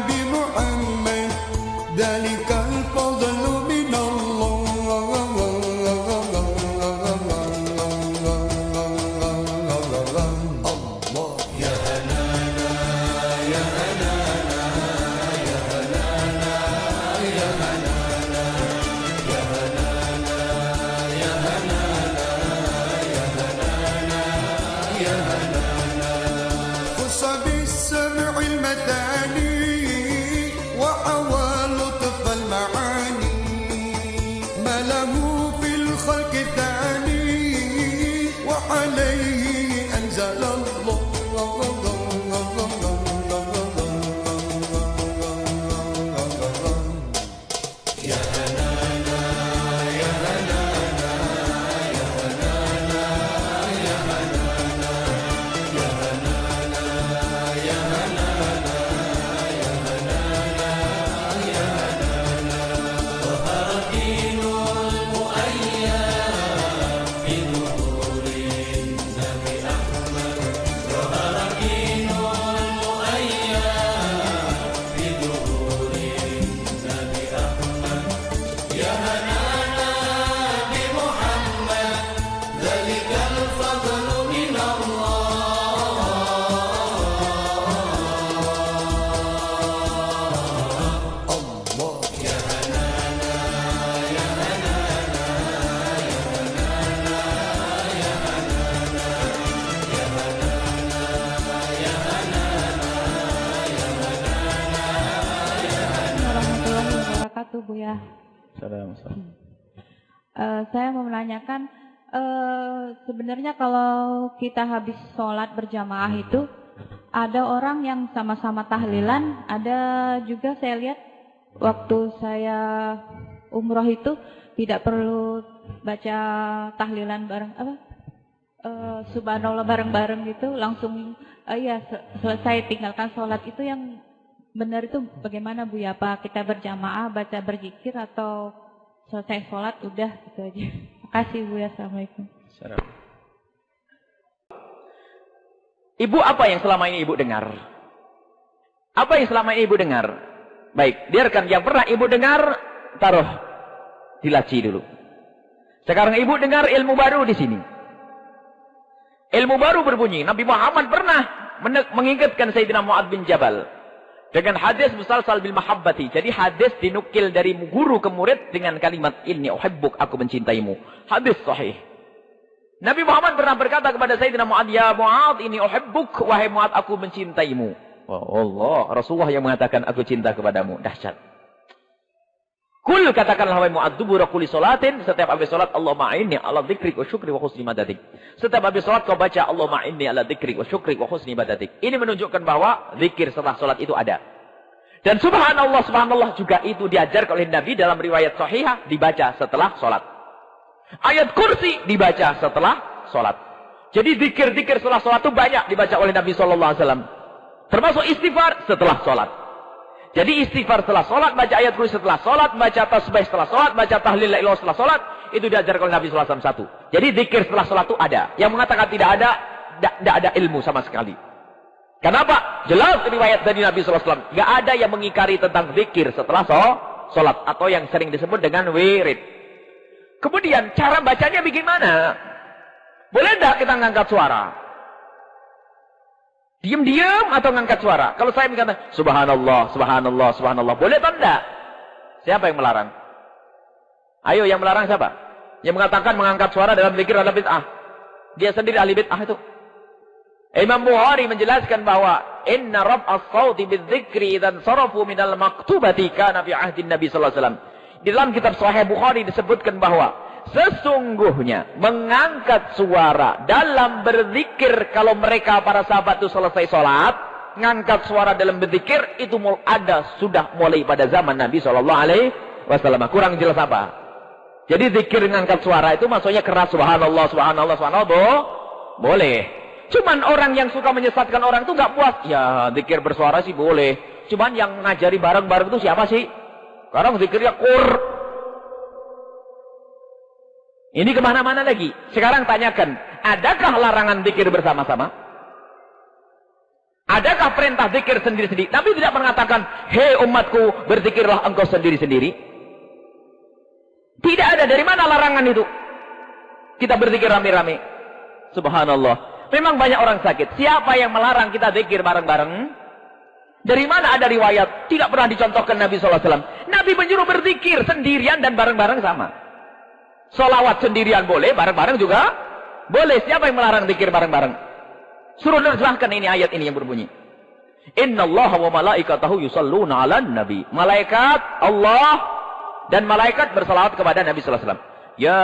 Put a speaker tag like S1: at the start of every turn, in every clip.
S1: بمحمد ذلك الفضل من
S2: Bu ya.
S3: Assalamualaikum.
S2: Saya mau menanyakan, sebenarnya kalau kita habis sholat berjamaah itu, ada orang yang sama-sama tahlilan, ada juga saya lihat waktu saya umroh itu tidak perlu baca tahlilan bareng subhanallah bareng-bareng gitu, langsung selesai tinggalkan sholat. Itu yang benar itu bagaimana Bu ya? Apa kita berjamaah baca berzikir atau selesai sholat udah gitu aja? Makasih Bu ya. Assalamualaikum.
S3: Ibu, apa yang selama ini ibu dengar? Apa yang selama ini ibu dengar? Baik, biarkan yang pernah ibu dengar taruh di laci dulu. Sekarang ibu dengar ilmu baru di sini. Ilmu baru berbunyi, Nabi Muhammad pernah mengingatkan Sayyidina Mu'adz bin Jabal dengan hadis musalsal bil mahabbati. Jadi hadis dinukil dari guru ke murid dengan kalimat inni uhibbuk, aku mencintaimu. Hadis sahih. Nabi Muhammad pernah berkata kepada Sayyidina Mu'adz, ya Mu'adz, inni uhibbuk, wahai Mu'adz, aku mencintaimu. Oh Allah, Rasulullah yang mengatakan aku cinta kepadamu. Dahsyat. Kul, katakanlah wahai Mu'adz, dubura kulli salatin, setiap habis salat, Allahumma a'inni ala dzikrik wa syukri wa husni ibadatik. Setiap habis salat kau baca Allahumma a'inni ala dzikrik wa syukri wa husni ibadatik. Ini menunjukkan bahwa zikir setelah salat itu ada. Dan subhanallah, subhanallah juga itu diajarkan oleh Nabi dalam riwayat sahihah, dibaca setelah salat. Ayat kursi dibaca setelah salat. Jadi zikir-zikir setelah salat itu banyak dibaca oleh Nabi sallallahu alaihi wasallam. Termasuk istighfar setelah salat. Jadi istighfar setelah sholat, baca ayat kursi setelah sholat, baca tasbih setelah sholat, baca tahlil la ilaha setelah sholat, itu diajarkan oleh Nabi sallallahu alaihi wasallam satu. Jadi zikir setelah sholat itu ada. Yang mengatakan tidak ada ilmu sama sekali. Kenapa? Jelas riwayat dari Nabi sallallahu alaihi wasallam. Gak ada yang mengingkari tentang zikir setelah sholat atau yang sering disebut dengan wirid. Kemudian cara bacanya bagaimana? Boleh tidak kita ngangkat suara? Diam-diam atau ngangkat suara? Kalau saya mengatakan subhanallah, subhanallah, subhanallah, boleh atau tidak? Siapa yang melarang? Ayo, yang melarang siapa? Yang mengatakan mengangkat suara dalam zikir adalah bid'ah. Dia sendiri ahli bid'ah itu. Imam Bukhari menjelaskan bahwa inna raf'as sawti bidzikri idzan sarafu minal maktubati kana fi ahdin Nabi sallallahu alaihi wasallam. Di dalam kitab Sahih Bukhari disebutkan bahwa sesungguhnya mengangkat suara dalam berzikir, kalau mereka para sahabat itu selesai sholat, ngangkat suara dalam berzikir itu sudah mulai pada zaman Nabi sallallahu alaihi wasallam. Kurang jelas apa? Jadi zikir ngangkat suara itu maksudnya keras, subhanallah, subhanallah, subhanallah, boleh. Cuman orang yang suka menyesatkan orang itu nggak puas. Ya, zikir bersuara sih boleh. Cuman yang ngajari bareng-bareng itu siapa sih? Sekarang zikirnya Ini kemana-mana lagi. Sekarang tanyakan, adakah larangan zikir bersama-sama? Adakah perintah zikir sendiri-sendiri? Nabi tidak mengatakan, hei umatku, berzikirlah engkau sendiri-sendiri. Tidak ada. Dari mana larangan itu? Kita berzikir rame-rame. Subhanallah. Memang banyak orang sakit. Siapa yang melarang kita zikir bareng-bareng? Dari mana ada riwayat? Tidak pernah dicontohkan Nabi SAW. Nabi menyuruh berzikir sendirian dan bareng-bareng sama. Solawat sendirian boleh, bareng-bareng juga boleh. Siapa yang melarang zikir bareng-bareng? Suruh nerjemahkan ini ayat ini yang berbunyi. Innallaha wa malaikatahu yusalluna 'alan nabi. Malaikat Allah dan malaikat bersalawat kepada Nabi sallallahu alaihi wasallam. Ya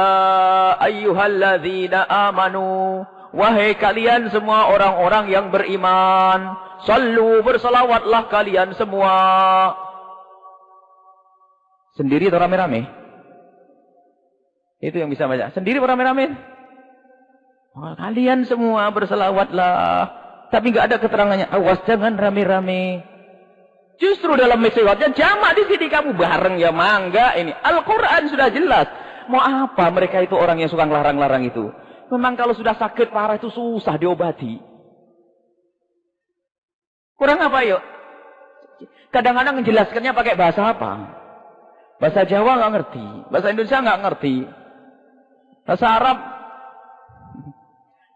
S3: ayyuhalladzina amanu, wahai kalian semua orang-orang yang beriman, sallu, bersalawatlah kalian semua. Sendiri atau rame-rame? Itu yang bisa baca. Sendiri atau rame-rame? Oh, kalian semua berselawatlah. Tapi nggak ada keterangannya. Awas jangan rame-rame. Justru dalam mesyuaratnya jamak di sini kamu bareng ya mangga ini. Al-Quran sudah jelas. Mau apa mereka itu orang yang suka ngelarang-larang itu? Memang kalau sudah sakit parah itu susah diobati. Kurang apa yuk? Kadang-kadang menjelaskannya pakai bahasa apa? Bahasa Jawa nggak ngerti. Bahasa Indonesia nggak ngerti. Bahasa Arab.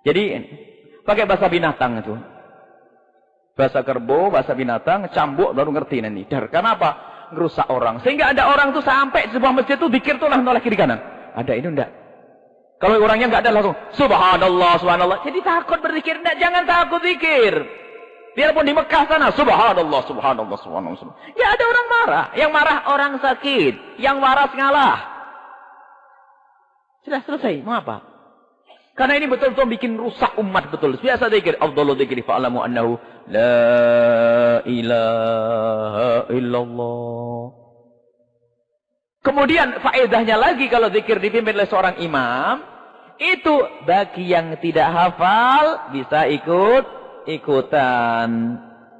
S3: Jadi pakai bahasa binatang itu. Bahasa kerbau, bahasa binatang, cambuk baru ngerti nanti. Karena apa? Ngerusak orang. Sehingga ada orang tuh sampai di sebuah masjid tuh zikir tuh noleh kiri kanan. Ada ini enggak? Kalau orangnya enggak ada langsung subhanallah, subhanallah. Jadi takut berzikir enggak? Jangan takut zikir. Biarpun di Mekah sana subhanallah, subhanallah, subhanallah. Ya ada orang marah. Yang marah orang sakit. Yang waras ngalah. Sudah selesai. Mau apa? Karena ini betul-betul bikin rusak umat betul. Biasa zikir. Afdalu dzikri fa'lamu annahu la ilaha illallah. Kemudian faedahnya lagi kalau zikir dipimpin oleh seorang imam. Itu bagi yang tidak hafal bisa ikut-ikutan.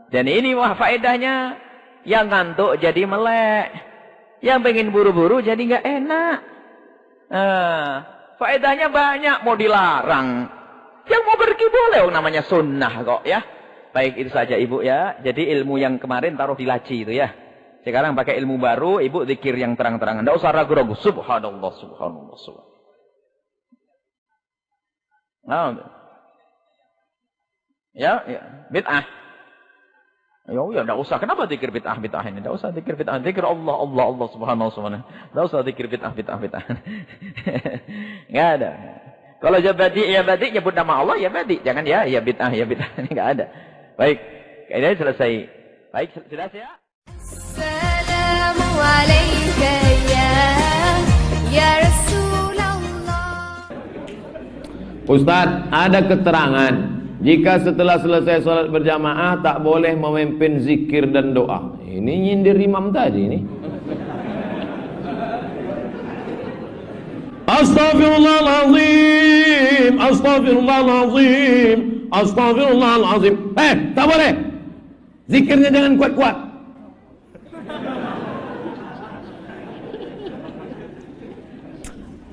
S3: Dan ini wah faedahnya. Yang ngantuk jadi melek. Yang pengen buru-buru jadi nggak enak. Faedahnya banyak, mau dilarang. Yang mau pergi boleh, namanya sunnah kok ya. Baik, itu saja ibu ya. Jadi ilmu yang kemarin taruh di laci itu ya. Sekarang pakai ilmu baru, ibu zikir yang terang-terangan. Tidak usah ragu-ragu. Subhanallah, subhanallah, subhanallah. Nah, ya, bid'ah. Ya, tidak usah. Kenapa zikir bid'ah ini? Tidak usah zikir bid'ah. Zikir Allah, Allah, Allah, subhanallah, subhanallah. Tidak usah zikir bid'ah. Enggak ada. Kalau ya badi, nyebut nama Allah, ya badi. Jangan ya bid'ah. Ini enggak ada. Baik. Ini selesai. Baik, jelas ya. Assalamualaikum ya Rasulullah.
S4: Ustaz, ada keterangan jika setelah selesai sholat berjamaah tak boleh memimpin zikir dan doa. Ini nyindir imam tadi ini. Astaghfirullahaladzim, astaghfirullahaladzim, astaghfirullahaladzim. Tak boleh. Zikirnya jangan kuat-kuat.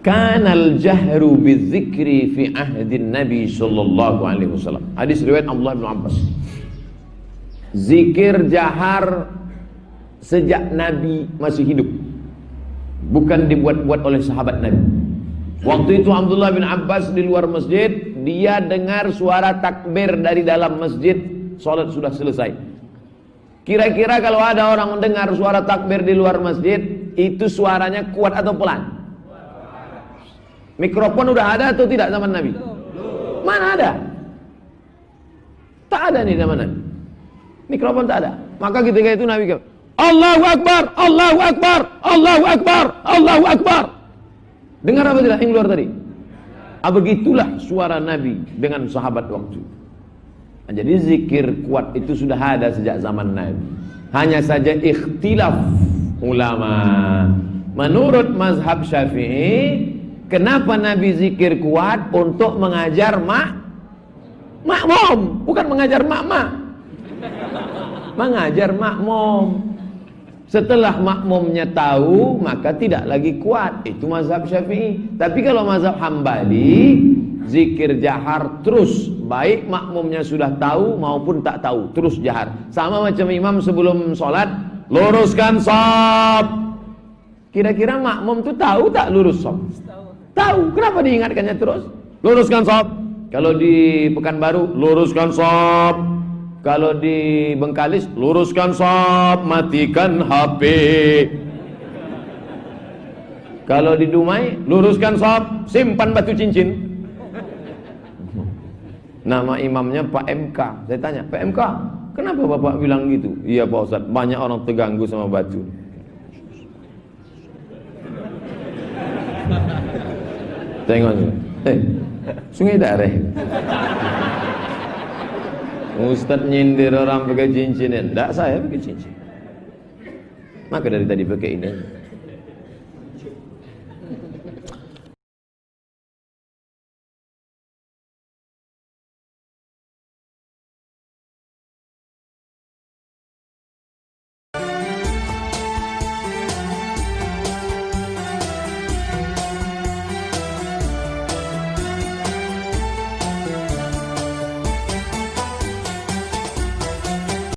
S4: Kanal jahru bizikri fi ahdin Nabi sallallahu alaihi wasallam. Hadis riwayat Abdullah bin Abbas. Zikir jahar sejak Nabi masih hidup. Bukan dibuat-buat oleh sahabat Nabi. Waktu itu Abdullah bin Abbas di luar masjid, dia dengar suara takbir dari dalam masjid, salat sudah selesai. Kira-kira kalau ada orang mendengar suara takbir di luar masjid, itu suaranya kuat atau pelan? Mikrofon udah ada atau tidak zaman Nabi? Mana ada? Tak ada nih zaman Nabi. Mikrofon tak ada. Maka ketika itu Nabi kata, Allahu Akbar, Allahu Akbar, Allahu Akbar, Allahu Akbar. Dengar apa tidak yang keluar tadi? Begitulah suara Nabi dengan sahabat waktu. Jadi zikir kuat itu sudah ada sejak zaman Nabi. Hanya saja ikhtilaf ulama. Menurut mazhab Syafi'i, kenapa Nabi zikir kuat? Untuk mengajar makmum, bukan mengajar mak-mak. Mengajar makmum. Setelah makmumnya tahu, maka tidak lagi kuat. Itu mazhab Syafi'i. Tapi kalau mazhab Hambali, zikir jahar terus, baik makmumnya sudah tahu maupun tak tahu, terus jahar. Sama macam imam sebelum sholat, luruskan shaf. Kira-kira makmum tuh tahu tak lurus shaf? Tahu. Kenapa diingatkannya terus? Luruskan shaf. Kalau di Pekanbaru, luruskan shaf. Kalau di Bengkalis, luruskan shaf, matikan HP. Kalau di Dumai, luruskan shaf, simpan batu cincin. Nama imamnya Pak MK. Saya tanya, Pak MK, kenapa Bapak bilang gitu? Iya Pak Ustadz, banyak orang terganggu sama batu. Tengok, Sungai Dareh. Ustadz nyindir orang pakai cincin, enggak, saya pakai cincin. Maka dari tadi pakai ini.